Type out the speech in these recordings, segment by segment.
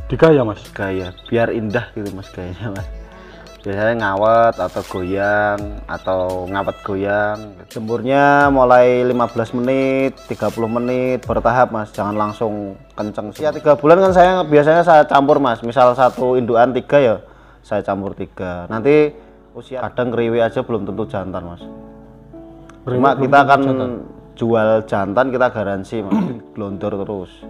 Digaya mas? Gaya, biar indah gitu mas gayanya mas. Biasanya ngawet atau goyang atau ngawet goyang. Jemurnya mulai 15 menit 30 menit bertahap mas, jangan langsung kenceng. Ya 3 bulan kan saya biasanya saya campur mas, misal satu indukan 3 ya saya campur 3. Nanti usia kadang ngeriwi aja belum tentu jantan mas. Cuma kita akan jual jantan, kita garansi mas, glondor terus.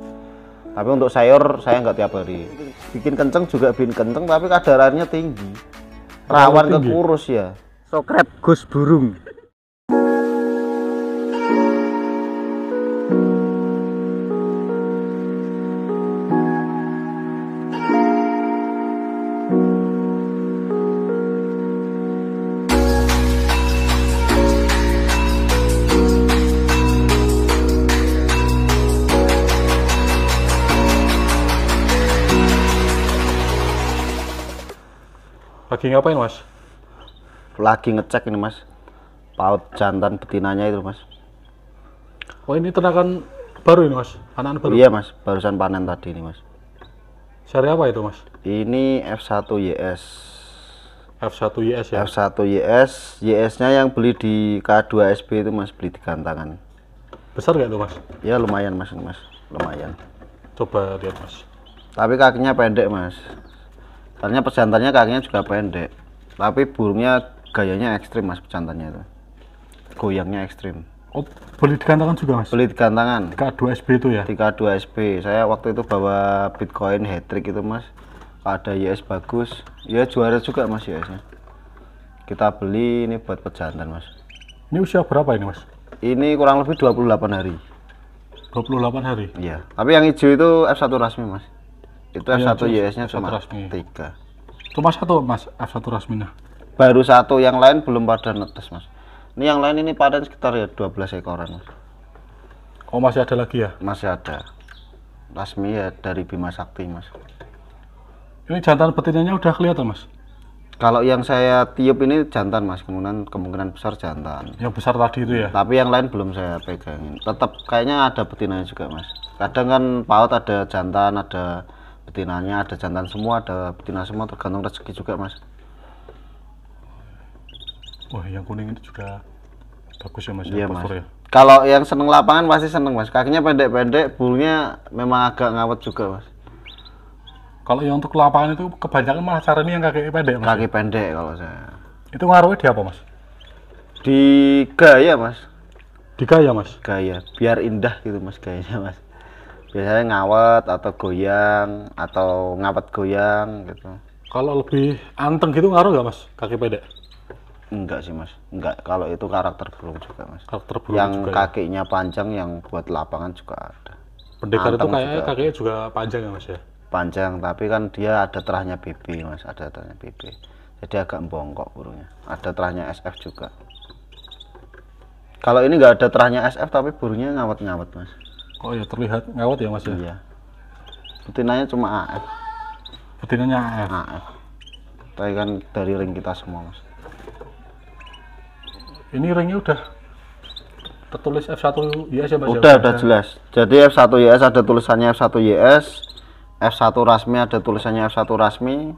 Tapi untuk sayur saya nggak tiap hari. Bikin kenceng juga bikin kenceng, tapi kadarannya tinggi. Rawan ke kurus ya. Sokret Gus Burung. Lagi ngapain mas? Lagi ngecek ini mas, paut jantan betinanya itu mas. Oh ini ternakan baru ini mas? Anak baru? Iya mas, barusan panen tadi ini mas. Seri apa itu mas? Ini F1YS. F1YS ya? F1YS, YS nya yang beli di K2SB itu mas, beli di gantangan. Besar gak itu mas? Ya lumayan mas, ini mas, lumayan. Coba lihat mas. Tapi kakinya pendek mas. Soalnya pejantannya kakinya juga pendek, tapi burungnya gayanya ekstrim mas, pejantannya itu goyangnya ekstrim. Oh beli di gantangan juga mas? Beli di gantangan K2SB itu ya? di K2SB. Saya waktu itu bawa Bitcoin hat-trick itu mas, ada YS bagus ya, juara juga mas YS-nya. Kita beli ini buat pejantan mas. Ini usia berapa ini mas? Ini kurang lebih 28 hari. 28 hari? Iya, tapi yang hijau itu F1 rasmi mas. Itu F1 YS-nya cuma 3. Cuma satu mas F1 rasminya? Baru satu, yang lain belum pada netes mas. Ini yang lain ini panen sekitar ya 12 ekoran mas. Oh masih ada lagi ya? Masih ada. Rasmi ya dari Bima Sakti mas. Ini jantan betinanya udah kelihatan mas? Kalau yang saya tiup ini jantan mas, kemungkinan besar jantan. Yang besar tadi itu ya? Tapi yang lain belum saya pegangin. Tetap kayaknya ada betinanya juga mas. Kadang kan paut ada jantan, ada betinanya, ada jantan semua, ada betina semua, tergantung rezeki juga mas. Wah yang kuning itu juga bagus ya mas. Iya ya, mas ya? Kalau yang seneng lapangan pasti seneng mas. Kakinya pendek-pendek, bulunya memang agak ngawet juga mas. Kalau yang untuk lapangan itu kebanyakan malah cara ini yang kaki pendek mas? Kaki pendek kalau saya. Itu ngaruhnya di apa mas? Di gaya mas. Di gaya mas? Gaya, biar indah gitu mas gayanya mas. Biasanya ngawet atau goyang atau ngawet goyang gitu. Kalau lebih anteng gitu ngaruh nggak mas kaki pendek? Enggak sih mas, enggak. Kalau itu karakter burung juga mas. Karakter burung yang juga, kakinya panjang yang buat lapangan juga ada. Pendekar itu kayaknya juga kakinya juga panjang ya mas ya? Panjang, tapi kan dia ada terahnya BB mas, ada terahnya BB. Jadi agak bongkok burungnya. Ada terahnya SF juga. Kalau ini nggak ada terahnya SF tapi burungnya ngawet-ngawet mas. Oh ya terlihat ngawet ya mas ya? Iya. Betinanya cuma AF. Betinanya AF? AF. Tapi kan dari ring kita semua mas. Ini ringnya udah tertulis F1YS ya mas? Udah jelas. Jadi F1YS ada tulisannya F1YS, F1 rasmi ada tulisannya F1 rasmi.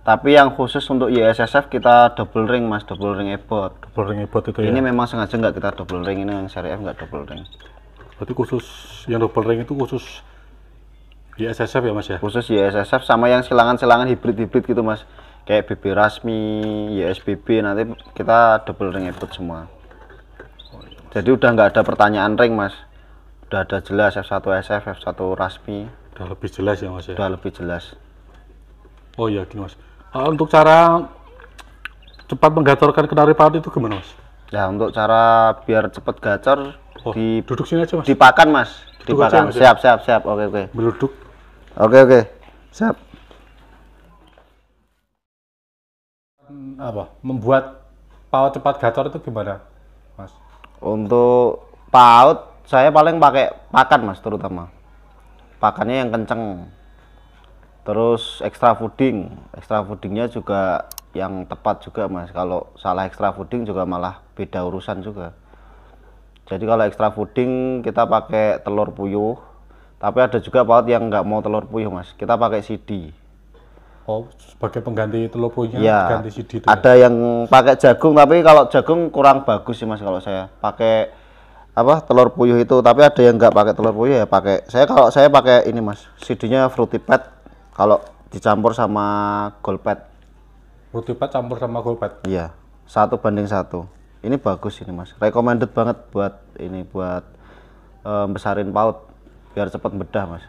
Tapi yang khusus untuk YSSF kita double ring mas, double ring ebot. Double ring ebot itu ya? Ini memang sengaja nggak kita double ring, ini yang seri F nggak double ring. Berarti khusus yang double ring itu khusus YSSF ya mas ya? Khusus YSSF sama yang silangan-silangan hibrid-hibrid gitu mas. Kayak BB rasmi, YSBB, nanti kita double ring ebot semua. Jadi udah nggak ada pertanyaan ring mas. Udah ada jelas F1SF, F1 rasmi. Udah lebih jelas ya mas ya? Udah lebih jelas. Oh iya gini mas. Untuk cara cepat menggacorkan kenari paut itu gimana mas? Ya untuk cara biar cepat gacor, duduk sini aja mas. Dipakan mas. Dipakan. Siap. Oke. Berduduk. Oke. Siap. Apa? Membuat paut cepat gacor itu gimana mas? Untuk paut saya paling pakai pakan mas, terutama pakannya yang kenceng. Terus extra foodingnya juga yang tepat juga mas. Kalau salah extra fooding juga malah beda urusan juga. Jadi kalau extra fooding kita pakai telur puyuh, Tapi ada juga paut yang nggak mau telur puyuh mas, kita pakai CD. Oh, sebagai pengganti telur puyuhnya Ya, ganti CD itu ada yang pakai jagung, tapi kalau jagung kurang bagus sih mas kalau saya pakai apa telur puyuh itu. Tapi ada yang nggak pakai telur puyuh ya pakai. Kalau saya pakai ini mas, CD-nya Fruity Pad kalau dicampur sama Gold Pad. Fruity Pad campur sama Gold Pad. Iya, 1:1. Ini bagus ini mas, recommended banget buat ini buat besarin paut biar cepat bedah mas.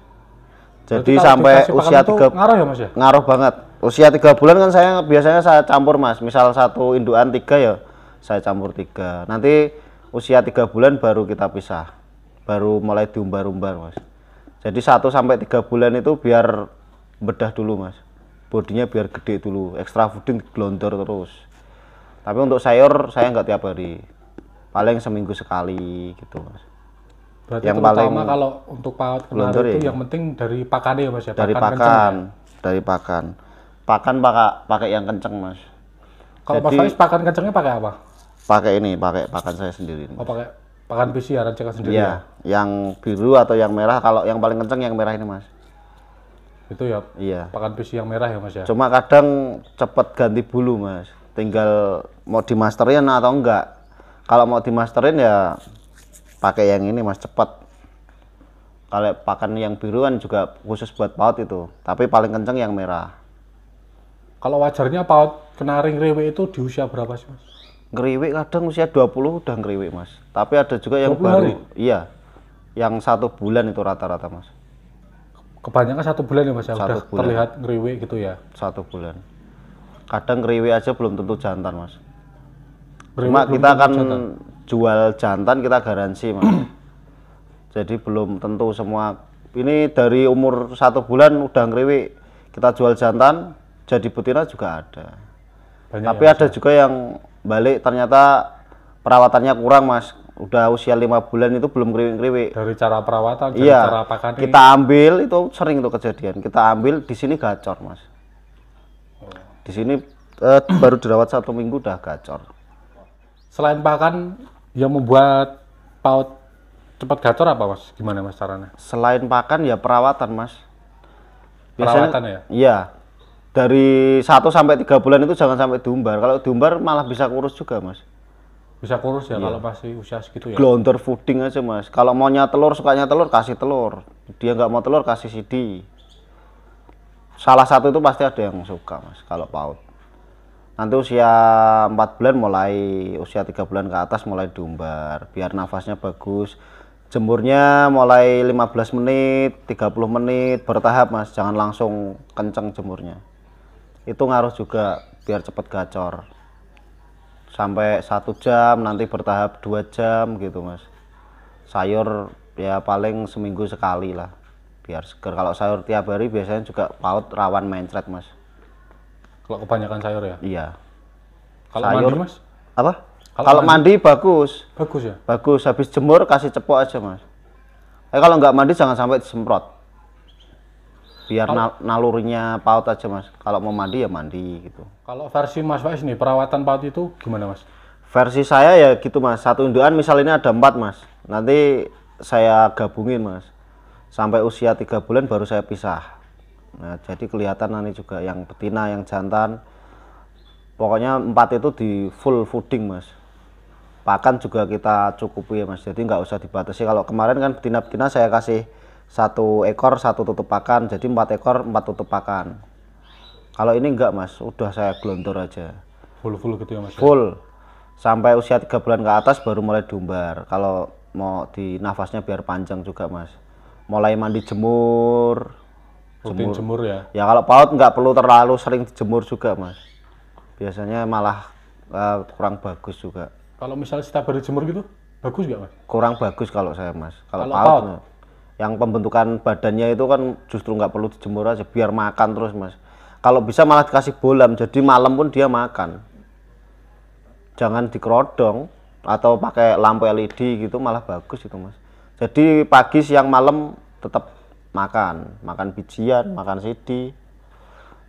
Jadi sampai usia 3 ngaruh ya mas ya? ngaruh banget. Usia 3 bulan kan saya biasanya saya campur mas. Misal satu indukan 3 ya saya campur 3. Nanti usia 3 bulan baru kita pisah. Baru mulai diumbar-umbar mas. Jadi 1 sampai 3 bulan itu biar bedah dulu mas. Bodinya biar gede dulu. Extra fooding glondor terus. Tapi untuk sayur saya nggak tiap hari. Paling seminggu sekali gitu mas. Berarti yang terutama paling kalau untuk paut glondor kenari itu ya. yang penting dari pakannya ya mas ya? Dari kenceng pakan, ya? dari pakan. Pakan pakai yang kenceng mas. Kalau Mas Faiz pakan kencengnya pakai apa? Pakai ini, pakai pakan saya sendiri. Oh pakai pakan PCR cekan sendiri Iya, ya? yang biru atau yang merah. Kalau yang paling kenceng yang merah ini mas. Itu ya? Iya. Pakan PCR yang merah ya mas ya? Cuma kadang cepet ganti bulu mas. Tinggal mau dimasterin atau enggak. Kalau mau dimasterin ya pakai yang ini mas, cepet. Kalau pakan yang biru kan juga khusus buat paut itu, tapi paling kenceng yang merah. Kalau wajarnya paut kenari ngriwik itu di usia berapa sih mas? Ngeriwik kadang usia 20 udah ngeriwik mas, tapi ada juga yang 20 baru hari? iya, yang 1 bulan itu rata-rata mas. Kebanyakan 1 bulan ya mas ya? 1 Udah bulan. terlihat ngriwik gitu ya? 1 bulan. Kadang ngeriwik aja belum tentu jantan mas. Ngriwik Cuma belum kita tentu akan jantan. jual jantan, kita garansi mas. Jadi belum tentu semua. Ini dari umur 1 bulan udah ngeriwik, kita jual jantan, jadi betina juga ada. Banyak Tapi ya, ada juga yang balik ternyata perawatannya kurang mas. Udah usia 5 bulan itu belum ngeriwik-ngeriwik. dari cara perawatan, dari Iya, cara pakannya. kita ambil itu sering tuh kejadian. Kita ambil di sini gacor mas. Di sini baru dirawat 1 minggu udah gacor. Selain pakan yang membuat paut cepat gacor apa mas? Gimana mas caranya? Selain pakan ya perawatan mas. Perawatan ya? Iya. Dari 1 sampai 3 bulan itu jangan sampai diumbar. Kalau diumbar malah bisa kurus juga mas. Bisa kurus ya Iya. kalau masih usia segitu ya? Glondor fooding aja mas. Kalau maunya telur, sukanya telur, kasih telur. Dia nggak mau telur, kasih CD. Salah satu itu pasti ada yang suka mas kalau paut. Nanti usia 4 bulan mulai, usia 3 bulan ke atas mulai diumbar biar nafasnya bagus. Jemurnya mulai 15 menit, 30 menit bertahap mas, jangan langsung kenceng jemurnya. Itu ngaruh juga biar cepat gacor. Sampai 1 jam, nanti bertahap 2 jam gitu mas. Sayur ya paling seminggu sekali lah biar seger. Kalau sayur tiap hari biasanya juga paut rawan mencret mas. Kalau kebanyakan sayur ya? Iya. Kalau Sayur. mandi mas? Apa? Kalau Kalau mandi bagus. Bagus ya? Bagus, habis jemur kasih cepok aja mas. Kalau nggak mandi jangan sampai disemprot. Biar nalurinya paut aja mas. Kalau mau mandi ya mandi gitu. Kalau versi Mas Faiz nih, perawatan paut itu gimana mas? Versi saya ya gitu mas. Satu indukan misal ini ada 4 mas. Nanti saya gabungin mas. Sampai usia 3 bulan baru saya pisah. Nah jadi kelihatan nanti juga yang betina, yang jantan. Pokoknya 4 itu di full fooding mas. Pakan juga kita cukupi ya mas. Jadi nggak usah dibatasi. Kalau kemarin kan betina-betina saya kasih 1 ekor 1 tutup pakan. Jadi 4 ekor 4 tutup pakan. Kalau ini enggak mas, udah saya glondor aja. Full gitu ya mas? Full. Sampai usia 3 bulan ke atas baru mulai diumbar. Kalau mau di nafasnya biar panjang juga mas. Mulai mandi jemur. Rutin jemur ya? Ya kalau paut nggak perlu terlalu sering dijemur juga mas. Biasanya malah kurang bagus juga. Kalau misalnya setiap hari jemur gitu, bagus nggak mas? Kurang bagus kalau saya mas. Kalau Kalau paut, paut? nah, yang pembentukan badannya itu kan justru nggak perlu dijemur aja, biar makan terus mas. Kalau bisa malah dikasih bolam, jadi malam pun dia makan. Jangan dikerodong atau pakai lampu LED gitu, malah bagus itu mas. Jadi pagi, siang, malam tetap makan bijian, makan CD.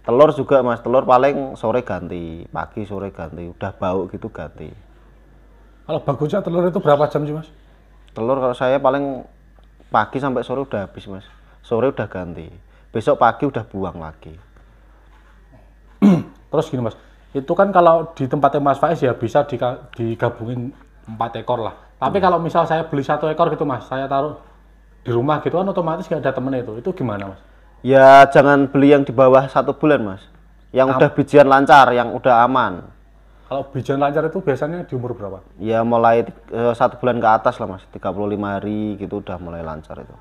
Telur juga mas, telur paling sore ganti, pagi sore ganti, udah bau gitu ganti. Kalau bagusnya telur itu berapa jam sih mas? Telur kalau saya paling pagi sampai sore udah habis mas, sore udah ganti, besok pagi udah buang lagi. Terus gini mas, itu kan kalau di tempatnya Mas Faiz ya bisa digabungin 4 ekor lah. Tapi kalau misal saya beli 1 ekor gitu mas, saya taruh di rumah gitu kan otomatis nggak ada temennya itu gimana mas? Ya jangan beli yang di bawah 1 bulan mas, yang udah bijian lancar, yang udah aman. Kalau bijian lancar itu biasanya di umur berapa? Ya mulai 1 bulan ke atas lah mas, 35 hari gitu udah mulai lancar itu.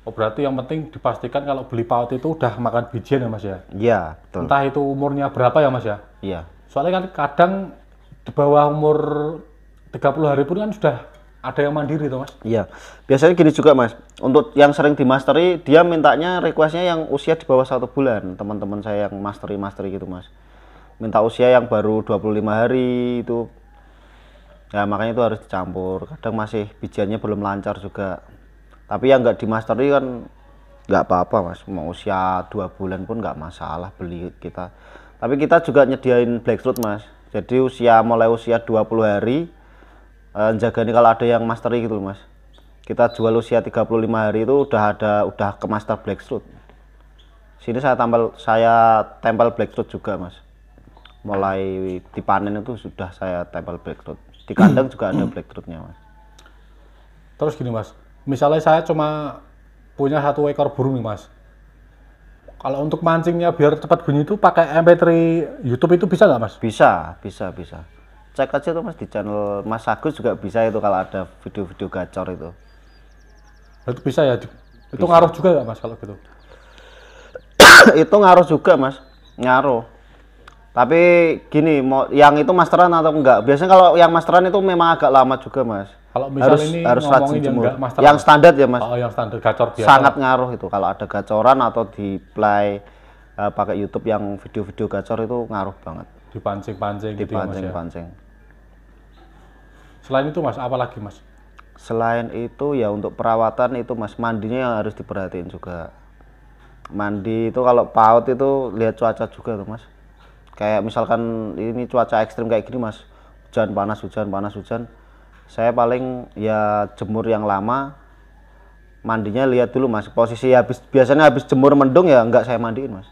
Oh berarti yang penting dipastikan kalau beli paut itu udah makan bijian ya mas ya? Iya betul. Entah itu umurnya berapa ya mas ya? Iya. Soalnya kan kadang di bawah umur 30 hari pun kan sudah ada yang mandiri tuh mas? Iya, biasanya gini juga mas, untuk yang sering di mastery dia mintanya requestnya yang usia di bawah 1 bulan, teman-teman saya yang mastery gitu mas, minta usia yang baru 25 hari itu ya, makanya itu harus dicampur. Kadang masih bijiannya belum lancar juga, tapi yang nggak di mastery kan nggak apa-apa mas, mau usia 2 bulan pun nggak masalah beli kita. Tapi kita juga nyediain blackthroat mas, jadi mulai usia 20 hari jaga nih kalau ada yang mastery gitu mas, kita jual usia 35 hari itu udah ke master blackthroat. Sini saya tempel blackthroat juga mas, mulai dipanen itu sudah saya tempel blackthroat, di kandang juga ada blackthroatnya mas. Terus gini mas, misalnya saya cuma punya 1 ekor burung nih mas, kalau untuk mancingnya biar cepat bunyi itu pakai MP3 YouTube itu bisa nggak mas? Bisa. Cek aja tuh mas di channel Mas Agus juga bisa itu kalau ada video-video gacor itu. Itu bisa ya? Itu ngaruh juga nggak mas kalau gitu? Itu ngaruh juga mas, ngaruh. Tapi gini, yang itu masteran atau enggak? Biasanya kalau yang masteran itu memang agak lama juga mas. Kalau misal ini harus rajin jemur. Yang standar ya mas. Oh yang standar gacor biasa. Sangat ngaruh itu kalau ada gacoran atau di play pakai YouTube yang video-video gacor itu ngaruh banget. Dipancing-pancing gitu ya mas ya? Selain itu mas, apa lagi mas? Selain itu ya untuk perawatan itu mas, mandinya yang harus diperhatiin juga. Mandi itu kalau paut itu lihat cuaca juga tuh mas. Kayak misalkan ini cuaca ekstrim kayak gini mas, hujan panas, saya paling ya jemur yang lama, mandinya lihat dulu mas, posisi biasanya habis jemur mendung ya enggak saya mandiin mas.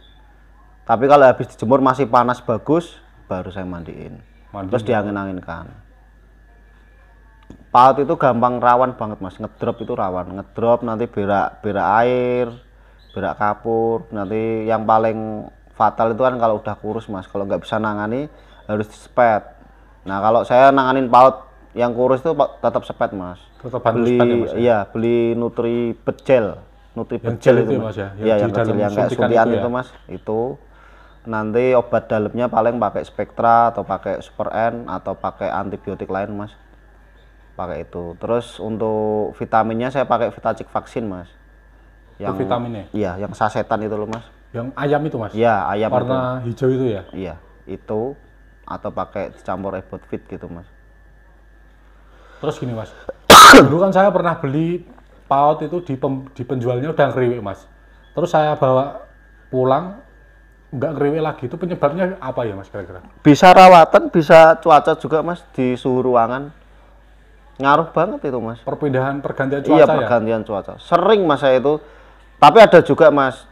Tapi kalau habis dijemur masih panas bagus, baru saya mandiin. Terus diangin-anginkan. Paut itu gampang rawan banget mas, ngedrop itu rawan, nanti berak air, berak kapur. Nanti yang paling fatal itu kan kalau udah kurus mas, kalau nggak bisa nangani harus disepet. Nah kalau saya nanganin paut yang kurus itu tetap sepet mas. Beli ya, mas, iya beli Nutri Gel itu mas ya, yang kecil yang kayak suntian itu mas, itu nanti obat dalamnya paling pakai Spectra atau pakai Super N atau pakai antibiotik lain mas, pakai itu. Terus untuk vitaminnya saya pakai Vitacik vaksin mas, yang vitaminnya iya yang sasetan itu loh mas, yang ayam itu mas. Iya ayam warna itu. Hijau itu ya. Iya itu, atau pakai dicampur Ebot Fit gitu mas. Terus gini mas, dulu kan saya pernah beli paut itu di penjualnya udah ngeriwik mas, terus saya bawa pulang nggak ngeriwik lagi, itu penyebabnya apa ya mas kira-kira? Bisa rawatan, bisa cuaca juga mas, di suhu ruangan ngaruh banget itu mas. Pergantian cuaca. Iya pergantian cuaca sering mas saya itu. Tapi ada juga mas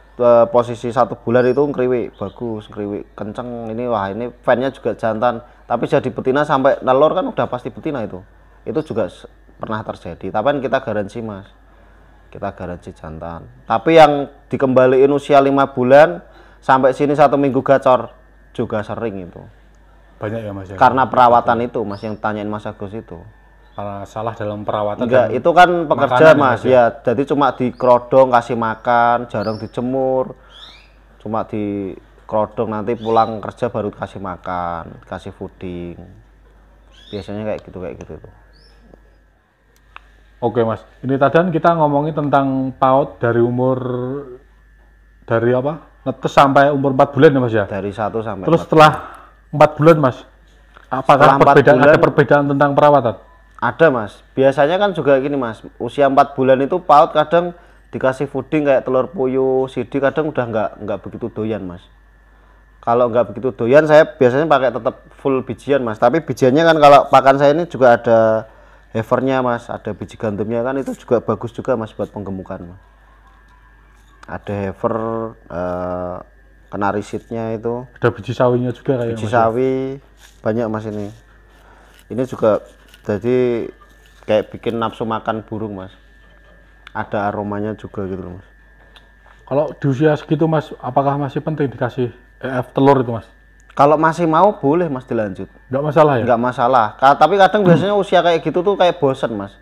posisi 1 bulan itu ngeriwik bagus, ngeriwik kenceng, ini wah ini fannya juga jantan, tapi jadi betina sampai nelor kan udah pasti betina itu juga pernah terjadi. Tapi kan kita garansi mas, kita garansi jantan. Tapi yang dikembaliin usia 5 bulan sampai sini 1 minggu gacor juga sering itu. Banyak ya mas ya? Karena perawatan itu mas, yang tanyain Mas Agus itu. Karena salah dalam perawatan. Enggak, itu kan pekerja mas ya, jadi cuma dikerodong kasih makan, jarang dijemur, cuma dikerodong, nanti pulang kerja baru kasih makan, kasih fooding, biasanya kayak gitu tuh. Oke mas, ini tadi kita ngomongin tentang paut dari netes sampai umur 4 bulan ya mas ya? Dari 1 sampai. Terus setelah 4 bulan mas, apakah ada perbedaan tentang perawatan? Ada mas, biasanya kan juga gini mas, usia 4 bulan itu paut kadang dikasih fooding kayak telur puyuh, sidik, kadang udah nggak begitu doyan mas. Kalau nggak begitu doyan, saya biasanya pakai tetap full bijian mas, tapi bijiannya kan kalau pakan saya ini juga ada heifernya mas, ada biji gantumnya kan, itu juga bagus juga mas buat penggemukan mas. Ada heifer, kenari seednya itu, Ada biji sawinya juga kayak biji Mas. sawi banyak mas. Ini juga jadi kayak bikin nafsu makan burung mas, ada aromanya juga gitu loh mas. Kalau di usia segitu Mas, apakah masih penting dikasih EF telur itu Mas? Kalau masih mau boleh mas dilanjut, Nggak masalah ya? nggak masalah. Tapi kadang biasanya usia kayak gitu tuh kayak bosen mas.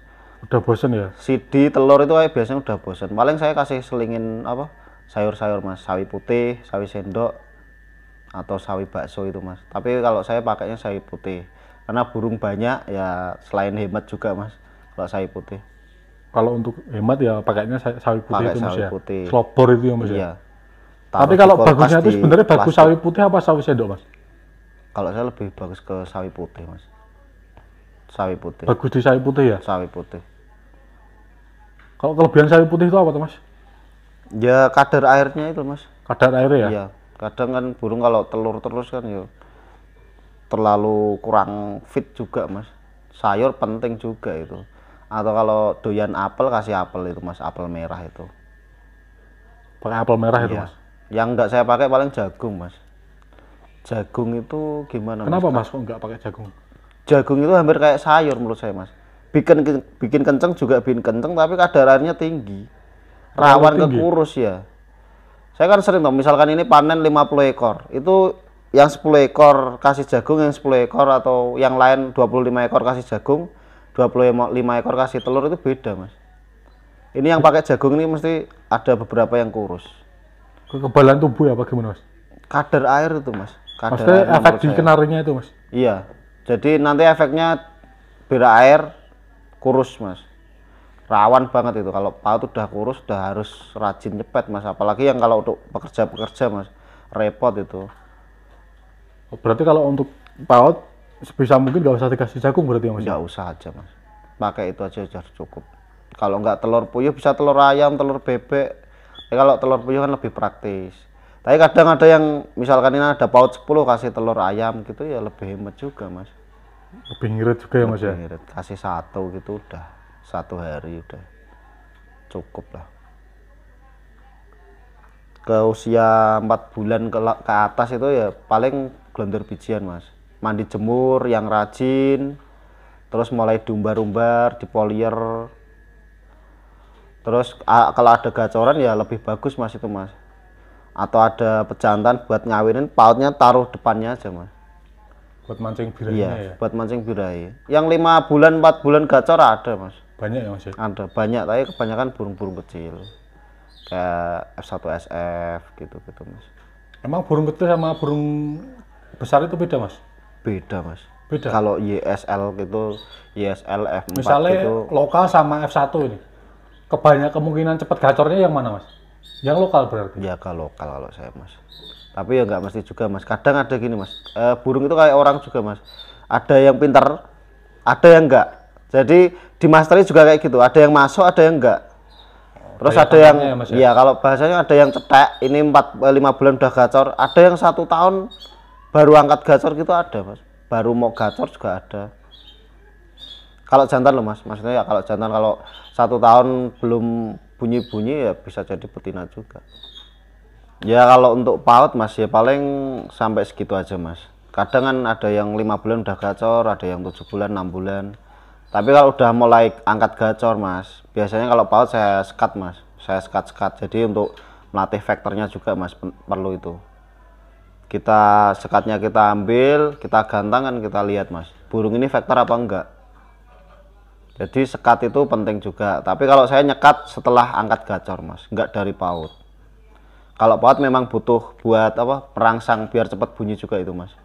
Udah bosen ya? CD telur itu kayak biasanya udah bosen. Paling saya kasih selingin apa, sayur-sayur mas, sawi putih, sawi sendok, atau sawi bakso itu mas. Tapi kalau saya pakainya sawi putih karena burung banyak ya, selain hemat juga mas kalau sawi putih. Kalau untuk hemat ya pakainya sawi putih Pakai itu Mas sawi ya? putih. Slobor itu ya Mas ya? Iya. Tapi Taruh kalau di kulkas bagusnya itu di sebenarnya bagus plastik. sawi putih apa sawi sendok Mas? Kalau saya lebih bagus ke sawi putih mas, sawi putih, Bagus di sawi putih ya? sawi putih. Kalau kelebihan sawi putih itu apa tuh Mas? Ya kadar airnya itu mas. Kadar airnya ya? Iya, kadang kan burung kalau telur terus kan ya terlalu kurang fit juga mas. Sayur penting juga itu. Atau kalau doyan apel, kasih apel itu mas, apel merah itu. Pakai apel merah itu Iya. Mas? Yang enggak saya pakai paling jagung mas. Jagung itu gimana Kenapa mas? Mas kok nggak pakai jagung? Jagung itu hampir kayak sayur menurut saya mas. Bikin kenceng juga bikin kenceng, tapi kadar airnya tinggi. Rawan ke tinggi? kurus ya. Saya kan sering tuh, misalkan ini panen 50 ekor, itu yang 10 ekor kasih jagung, yang 10 ekor atau yang lain 25 ekor kasih jagung, 25 ekor kasih telur, itu beda mas. Ini yang pakai jagung ini mesti ada beberapa yang kurus. Kekebalan tubuh ya apa gimana Mas? Kadar air itu mas. Kadar Maksudnya air efek menurut di saya. kenarinya itu Mas? Iya. Jadi nanti efeknya bira air kurus mas. Rawan banget itu, kalau paut udah kurus udah harus rajin nyepet mas, apalagi yang kalau untuk pekerja mas, repot itu. Oh, berarti kalau untuk paut sebisa mungkin nggak usah dikasih jagung berarti ya Mas? Nggak usah aja mas, pakai itu aja sudah cukup. Kalau nggak telur puyuh bisa telur ayam, telur bebek. Kalau telur puyuh kan lebih praktis, tapi kadang ada yang misalkan ini ada paut 10 kasih telur ayam gitu ya lebih hemat juga mas. Lebih ngirit juga ya Mas ya? Lebih irit. Kasih satu gitu udah 1 hari udah cukup lah. Ke usia 4 bulan ke atas itu ya paling glonder bijian mas, mandi jemur yang rajin, terus mulai diumbar-umbar, dipolier. Terus kalau ada gacoran ya lebih bagus mas itu mas, atau ada pejantan buat ngawinin, pautnya taruh depannya aja mas. Buat mancing birahnya Iya ya? buat mancing birahi. Yang 5 bulan 4 bulan gacor ada mas. Banyak ya Mas ya? Ada banyak, tapi kebanyakan burung-burung kecil kayak F1SF gitu mas. Emang burung kecil sama burung besar itu beda Mas? Beda mas. Beda? Kalau YSL gitu, YSL F4 Misalnya gitu, lokal sama F1 ini, kemungkinan cepat gacornya yang mana Mas? Yang lokal berarti? ya kalau lokal kalau saya mas. Tapi ya nggak mesti juga mas, kadang ada gini mas, burung itu kayak orang juga mas, ada yang pintar, ada yang enggak. Jadi di masteri juga kayak gitu, ada yang masuk, ada yang enggak. Terus ada yang ya, Mas, ya? iya kalau bahasanya ada yang cetek, ini 5 bulan udah gacor, ada yang 1 tahun baru angkat gacor gitu ada mas, baru mau gacor juga ada. Kalau jantan loh mas, maksudnya ya kalau jantan, kalau 1 tahun belum bunyi-bunyi ya bisa jadi betina juga. Ya kalau untuk paut mas ya paling sampai segitu aja mas. Kadang kan ada yang 5 bulan udah gacor, ada yang 7 bulan, 6 bulan. Tapi kalau udah mulai angkat gacor mas, biasanya kalau paut saya sekat mas, saya sekat. Jadi untuk melatih vektornya juga mas, perlu itu. Kita sekatnya kita ambil, kita gantangan, kita lihat mas, burung ini vektor apa enggak. Jadi sekat itu penting juga. Tapi kalau saya nyekat setelah angkat gacor mas, enggak dari paut. Kalau paut memang butuh buat apa, perangsang biar cepat bunyi juga itu mas.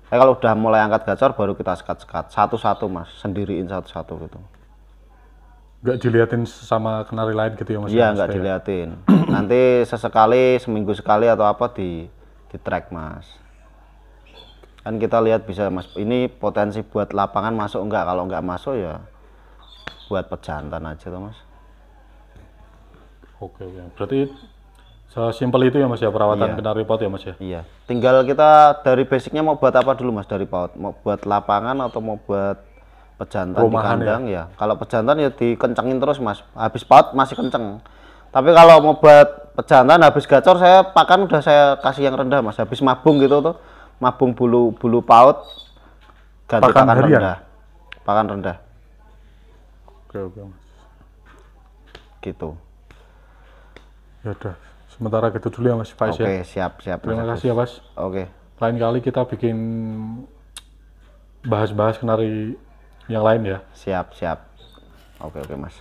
Kalau udah mulai angkat gacor baru kita sekat satu-satu mas, sendiriin satu-satu gitu. Nggak diliatin sama kenari lain gitu ya Mas? Iya nggak diliatin. Nanti sesekali, seminggu sekali atau apa di track mas. Kan kita lihat bisa mas, ini potensi buat lapangan masuk enggak, kalau nggak masuk ya buat pejantan aja tuh mas. Oke, berarti sesimpel itu ya Mas ya perawatan Iya. kenari paut ya Mas ya? Iya, tinggal kita dari basicnya mau buat apa dulu mas dari paut, mau buat lapangan atau mau buat pejantan di Rumahan kandang ya. Kalau pejantan ya dikencengin terus mas, habis paut masih kenceng. Tapi kalau mau buat pejantan habis gacor saya pakan udah saya kasih yang rendah mas, habis mabung gitu tuh, mabung bulu paut ganti Pakan pakan harian? rendah, pakan rendah Oke mas. gitu. Ya udah, sementara gitu dulu ya mas Faiz ya. Oke, siap Terima Mas kasih ya Agus. mas. Oke, Lain kali kita bikin bahas-bahas kenari yang lain ya. siap. Oke mas.